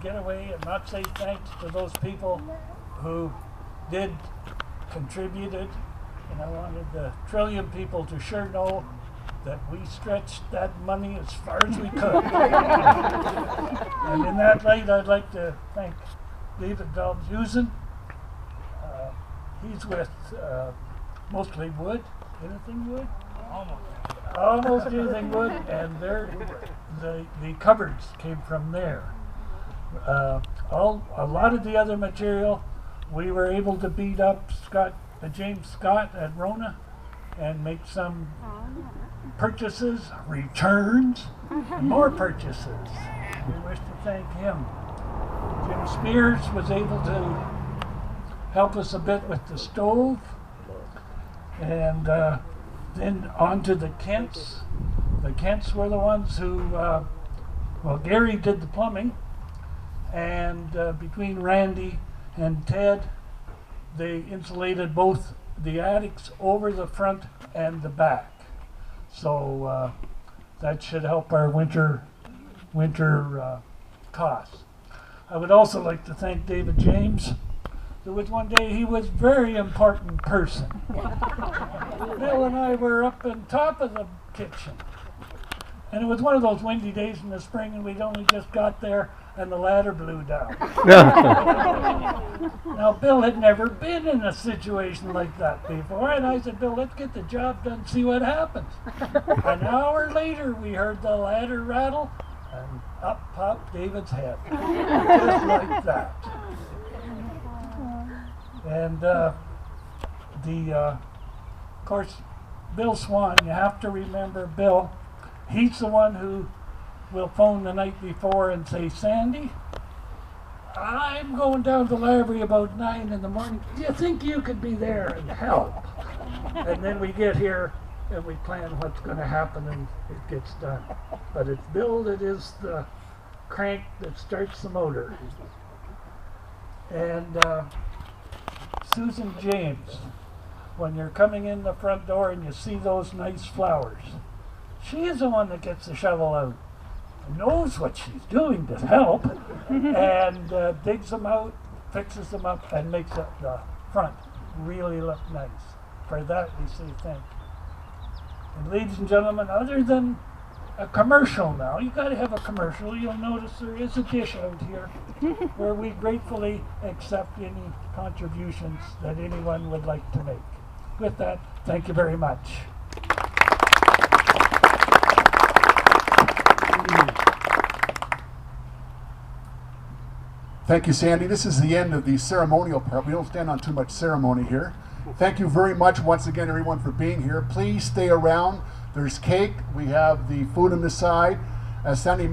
get away and not say thanks to those people who did contributed. And I wanted the Trillium people to sure know that we stretched that money as far as we could. And in that light, I'd like to thank David Valbusen. He's with mostly wood, anything wood? Almost anything wood, and the cupboards came from there. A lot of the other material we were able to beat up James Scott at Rona and make some purchases, returns, and more purchases. We wish to thank him. Jim Spears was able to help us a bit with the stove, and then on to the Kents. The Kents were the ones who, Gary did the plumbing, and between Randy and Ted, they insulated both the attics over the front and the back. So that should help our winter costs. I would also like to thank David James. There was one day he was a very important person. Bill and I were up on top of the kitchen. And it was one of those windy days in the spring, and we'd only just got there and the ladder blew down. Now, Bill had never been in a situation like that before, and I said, Bill, let's get the job done, see what happens. An hour later, we heard the ladder rattle, and up popped David's head, just like that. And of course, Bill Swan, you have to remember Bill. He's the one who will phone the night before and say, Sandy, I'm going down to the library about 9 in the morning. Do you think you could be there and help? And then we get here and we plan what's going to happen and it gets done. But it's Bill that is the crank that starts the motor. And Susan James, when you're coming in the front door and you see those nice flowers, she is the one that gets the shovel out, knows what she's doing to help, and digs them out, fixes them up, and makes the front really look nice. For that, we say thank you. And ladies and gentlemen, other than a commercial now, you got to have a commercial. You'll notice there is a dish out here where we gratefully accept any contributions that anyone would like to make. With that, thank you very much. Thank you, Sandy. This is the end of the ceremonial part. We don't stand on too much ceremony here. Thank you very much once again, everyone, for being here. Please stay around. There's cake. We have the food on the side. As Sandy